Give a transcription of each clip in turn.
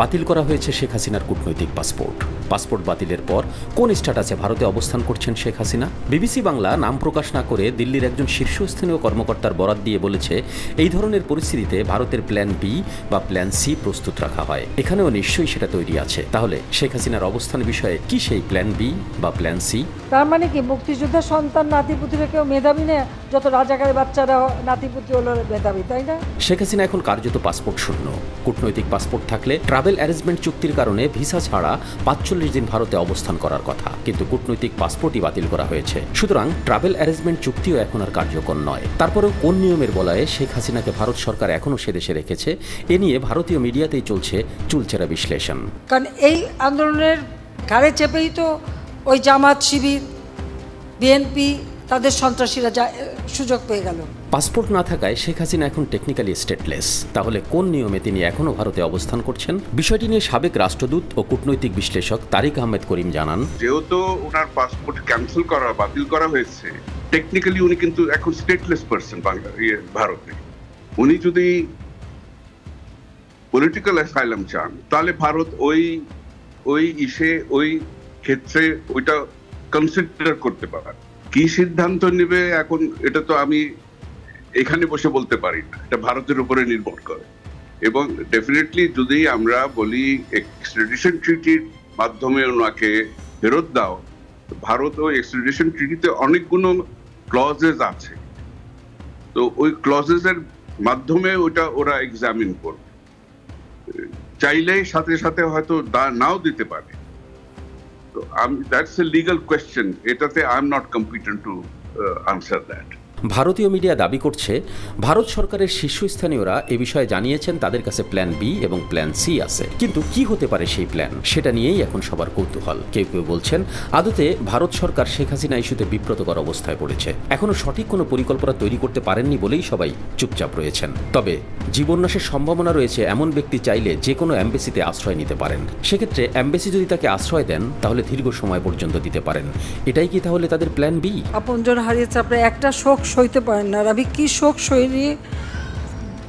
বাতিল করা হয়েছে শেখ হাসিনার কূটনৈতিক পাসপোর্ট বাতিলের পর কোন স্ট্যাটাসে ভারতে অবস্থান করছেন শেখ হাসিনা? বিবিসি বাংলা নাম প্রকাশ না করে দিল্লির একজন শীর্ষস্থানীয় কর্মকর্তার বরাত দিয়ে বলেছে, এই ধরনের পরিস্থিতিতে ভারতের প্ল্যান বি বা প্ল্যান সি প্রস্তুত রাখা হয়। এখানেও নিশ্চয়ই সেটা তৈরি আছে। তাহলে শেখ হাসিনার অবস্থান বিষয়ে কি সেই প্ল্যান বি বা প্ল্যান সি? তার মানে কি মুক্তিযোদ্ধার সন্তান নাতিপুতিরা কেউ মেধাবী না? যত রাজাকারের বাচ্চারা নাতিপুতি হলো মেধাবী, তাই না? শেখ হাসিনা এখন কার্যত পাসপোর্ট শূন্য। কূটনৈতিক পাসপোর্ট থাকলে ট্রাভেল অ্যারেঞ্জমেন্ট চুক্তির কারণে ভিসা ছাড়া ৪৫ দিন ভারতে অবস্থান করার কথা, কিন্তু কূটনৈতিক পাসপোর্টই বাতিল করা হয়েছে। সুতরাং ট্রাভেল অ্যারেঞ্জমেন্ট চুক্তিও এখন আর কার্যকর নয়। তারপরেও কোন নিয়মের বলয়ে শেখ হাসিনাকে ভারত সরকার এখনও সে দেশে রেখেছে, এ নিয়ে ভারতীয় মিডিয়াতেই চলছে চুলচেরা বিশ্লেষণ। কারণ এই আন্দোলনের ঘাড়ে চেপেই তো ওই জামাত, শিবির, বিএনপি তাদের সন্ত্রাসীরা সুযোগ পেয়ে গেল। পাসপোর্ট না থাকায় শেখ হাসিনা এখন টেকনিক্যালি স্টেটলেস। তাহলে কোন নিয়মে তিনি এখনও ভারতে অবস্থান করছেন? বিষয়টি নিয়ে সাবেক রাষ্ট্রদূত ও কূটনৈতিক বিশ্লেষক তারিক আহমেদ করিম জানান, যেহেতু ওনার পাসপোর্ট বাতিল করা হয়েছে, টেকনিক্যালি উনি কিন্তু এখন স্টেটলেস পারসন ভারতে। উনি যদি পলিটিক্যাল অ্যাসাইলাম চান, তাহলে ভারত ওই ক্ষেত্রে ওইটা কনসিডার করতে পারে। কি সিদ্ধান্ত নেবে এখন এটা তো আমি এখানে বসে বলতে পারি না, এটা ভারতের উপরে নির্ভর করে। এবং ডেফিনেটলি যদি আমরা বলি এক্সট্রাডিশন ট্রিটির মাধ্যমে ওনাকে ফেরত দাও, ভারত ও এক্সট্রাডিশন ট্রিটিতে অনেকগুলো ক্লজেস আছে, তো ওই ক্লজেসের মাধ্যমে ওরা এক্সামিন করবে। চাইলে সাথে সাথে হয়তো নাও দিতে পারে। তো দ্যাটস এ লিগ্যাল কোয়েশ্চেন, এটাতে I am not competent to answer that. ভারতীয় মিডিয়া দাবি করছে, ভারত সরকারের শীর্ষস্থানীয়রা এ বিষয়ে জানিয়েছেন তাদের কাছে প্ল্যান বি এবং প্ল্যান সি আছে। কিন্তু কি হতে পারে সেই প্ল্যান, সেটা নিয়েই এখন সবার কৌতূহল। কেউ কেউ বলছেন, আদতে ভারত সরকার শেখ হাসিনা ইস্যুতে বিব্রতকর অবস্থায় পড়েছে, এখনো সঠিক কোনো পরিকল্পনা তৈরি করতে পারেননি বলেই সবাই চুপচাপ রয়েছেন। তবে জীবননাশের সম্ভাবনা রয়েছে এমন ব্যক্তি চাইলে যে কোনো অ্যাম্বাসিতে আশ্রয় নিতে পারেন। সেক্ষেত্রে অ্যাম্বাসি যদি তাকে আশ্রয় দেন, তাহলে দীর্ঘ সময় পর্যন্ত দিতে পারেন। এটাই কি তাহলে তাদের প্ল্যান বি? আপনজন হারিয়েছে, আপনি একটা শোক সইতে পারেন না। আমি কি শোক সইয়ে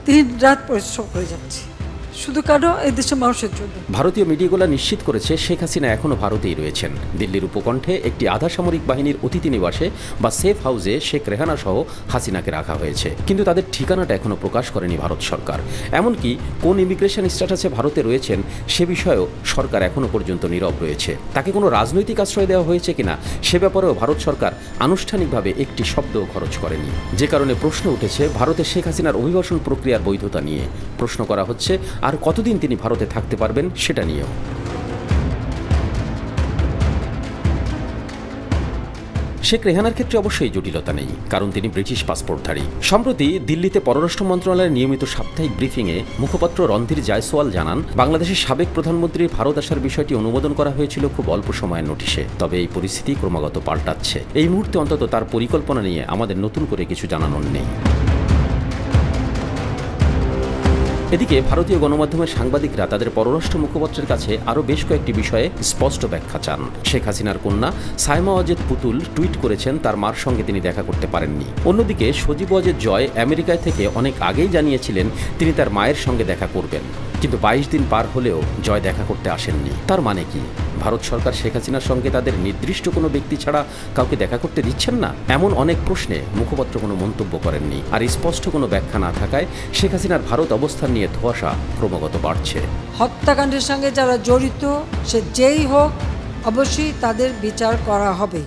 দিন রাত পরিশ্রম করে যাচ্ছি, শুধু কেন এই দেশের মানুষের জন্য। ভারতীয় মিডিয়াগুলো নিশ্চিত করেছে শেখ হাসিনা এখনও ভারতেই রয়েছেন। দিল্লির উপকণ্ঠে একটি আধা সামরিক বাহিনীর অতিথি নিবাসে বা সেফ হাউসে শেখ রেহানা সহ হাসিনাকে রাখা হয়েছে, কিন্তু তাদের ঠিকানাটা এখনও প্রকাশ করেনি ভারত সরকার। এমনকি কোন ইমিগ্রেশন স্ট্যাটাসে ভারতে রয়েছেন সে বিষয়েও সরকার এখনও পর্যন্ত নীরব রয়েছে। তাকে কোনো রাজনৈতিক আশ্রয় দেওয়া হয়েছে কিনা সে ব্যাপারেও ভারত সরকার আনুষ্ঠানিকভাবে একটি শব্দও খরচ করেনি। যে কারণে প্রশ্ন উঠেছে ভারতে শেখ হাসিনার অভিবাসন প্রক্রিয়ার বৈধতা নিয়ে। প্রশ্ন করা হচ্ছে আর কতদিন তিনি ভারতে থাকতে পারবেন সেটা নিয়েও। শেখ রেহানার ক্ষেত্রে অবশ্যই জটিলতা নেই, কারণ তিনি ব্রিটিশ পাসপোর্টধারী। সম্প্রতি দিল্লিতে পররাষ্ট্র মন্ত্রণালয়ের নিয়মিত সাপ্তাহিক ব্রিফিংয়ে মুখপাত্র রণধীর জয়সওয়াল জানান, বাংলাদেশের সাবেক প্রধানমন্ত্রীর ভারত আসার বিষয়টি অনুমোদন করা হয়েছিল খুব অল্প সময়ের নোটিশে। তবে এই পরিস্থিতি ক্রমাগত পাল্টাচ্ছে। এই মুহূর্তে অন্তত তার পরিকল্পনা নিয়ে আমাদের নতুন করে কিছু জানানোর নেই। এদিকে ভারতীয় গণমাধ্যমের সাংবাদিকরা তাদের পররাষ্ট্র মুখপাত্রের কাছে আরও বেশ কয়েকটি বিষয়ে স্পষ্ট ব্যাখ্যা চান। শেখ হাসিনার কন্যা সাইমা ওয়াজেদ পুতুল টুইট করেছেন তার মার সঙ্গে তিনি দেখা করতে পারেননি। অন্যদিকে সজীব ওয়াজেদ জয় আমেরিকায় থেকে অনেক আগেই জানিয়েছিলেন তিনি তার মায়ের সঙ্গে দেখা করবেন, কিন্তু ২২ দিন পার হলেও জয় দেখা করতে আসেননি। তার মানে কি ভারত সরকার শেখ হাসিনার সঙ্গে তাদের নির্দিষ্ট কোনো ব্যক্তি ছাড়া কাউকে দেখা করতে দিচ্ছেন না? এমন অনেক প্রশ্নে মুখপাত্র কোনো মন্তব্য করেননি। আর স্পষ্ট কোনো ব্যাখ্যা না থাকায় শেখ হাসিনার ভারত অবস্থান নিয়ে ধোঁয়াশা ক্রমাগত বাড়ছে। হত্যাকাণ্ডের সঙ্গে যারা জড়িত, সে যেই হোক, অবশ্যই তাদের বিচার করা হবে।